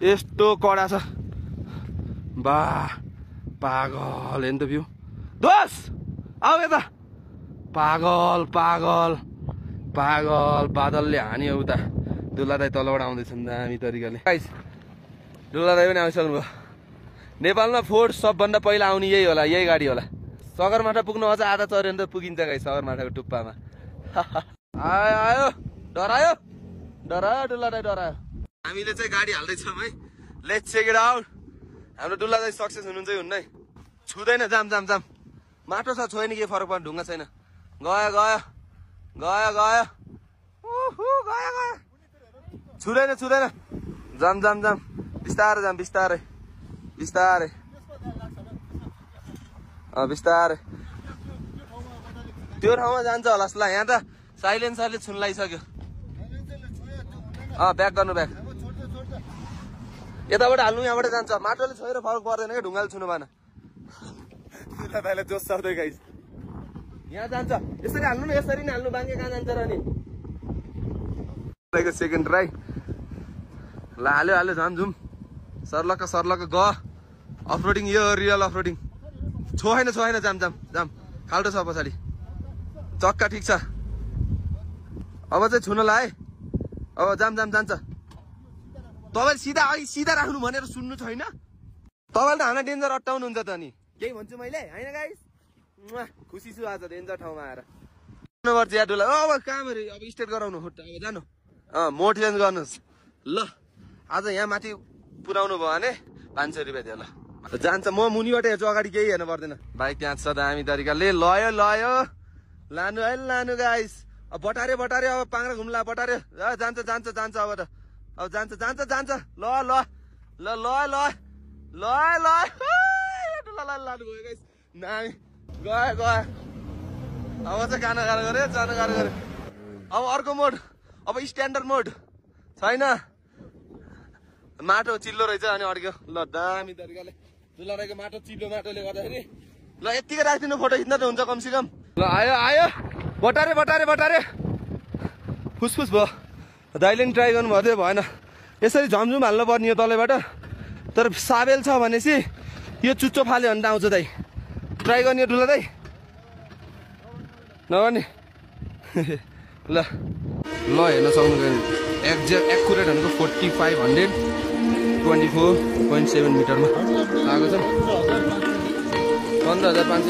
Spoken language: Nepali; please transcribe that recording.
यस्तो कडा छ बा पागल हेर्नु त भ्यू दोस आऊ यता पागल पागल पागल बादलले हान्यो उता दुल्ला दाई तलबाट आउँदैछन् दामी तरिकाले गाइस दुल्ला दाई पनि आइसक्नु भयो नेपालमा फोर्ड सबभन्दा पहिला आउने यही होला यही गाडी होला सगरमाथा पुग्नु अझ आधा चढ्यो भने त पुगिन्छ गाइस सगरमाथाको टुप्पामा आयो आयो डरायो डरायो दुल्ला दाई डरायो हामीले चाहिँ गाडी हाल्दैछौँ है लेट्स चेक इट आउट हाम्रो दुल्ला दाई सक्सेस हुनुहुन्छ कि हुन्न है छुँदैन जाम जाम जाम माटो छ छोएन के फरक पर्छ ढुङ्गा छैन गयो गयो गयो गयो गयो गयो छुँदैन छुँदैन जाम जाम जाम बिस्तारै जाम बिस्तारै बिस्तारै बिस्तारै त्यो ठाउँमा जान्छ होला जस्तो यहाँ त साइलेन्सरले छुन लागिसक्यो ब्याक गर्नु ब्याक यताबाट हाल्नु यहाँबाट जान्छ माटोले छोएर फरक पर्दैन क्या ढुङ्गाले छुनु भएन दाइलाई जोस सर्दै गाइस यहाँ जान्छ यसरी हाल्नु न यसरी नै हाल्नु बाङ्गे कहाँ जान्छ र नि सेकेन्ड ट्राई ल हाल्यो हाल्यो झम झुम सर्लक्क सर्लक्क ग अफरोडिङ यो रियल अफरोडिङ छोएन छोएन जाम जाम जाम खाल्टो छ पछाडि चक्का ठिक छ अब चाहिँ छुन ला है अब जाम जाम जान्छ तपाईँले सिधा अघि सिधा राख्नु भनेर सुन्नु छैन तपाईँले त हामीलाई डेन्जर अट्टाउनुहुन्छ त नि केही भन्छु मैले होइन गाइस खुसी छु आज डेन्जर ठाउँमा आएर पर्छ या डुला अब कामहरू अब स्टेट गराउनु अब जानु मोड चेन्ज गर्नुहोस् ल आज यहाँ माथि पुऱ्याउनु भयो भने 500 रुपियाँ दियो ल जान्छ म मुनिबाट हेर्छु अगाडि केही हेर्नु पर्दैन बाइक त्यहाँ छ दामी तरिकाले लयो लयो लानु है लानु गाइस अब बटारे बटारे अब पाङ्रा घुम्ला बटारे जान्छ जान्छ जान्छ अब त अब जान्छ जान्छ जान्छ ल ल ल ल ल ल ल लानु गयो गाइस नामी गयो गयो अब चाहिँ गाना गाह्रो गऱ्यो जान गाह्रो गऱ्यो अब अर्को मोड अब स्ट्यान्डर्ड मोड छैन माटो चिल्लो रहेछ अनि अड्क्यो ल दामी तरिकाले दुलाराईको माटो चिल्लो माटोले गर्दाखेरि ल यतिकै राखिदिनु फोटो खिच्न त हुन्छ कमसेकम ल आयो आयो बटारे बटारे बटारे फुसफुस भयो दाइले नि ट्राई गर्नुभएको थियो भएन यसरी झमझुम हाल्नु पर्ने यो तलैबाट तर साबेल छ भनेपछि यो चुच्चो फाल्यो भने त आउँछ दाइ ट्राई गर्ने ठुलो दाइ नगर्ने ल ल हेर्न सक्नु एक्युरेट भनेको 4524.7 मिटरमा आएको छ 15,500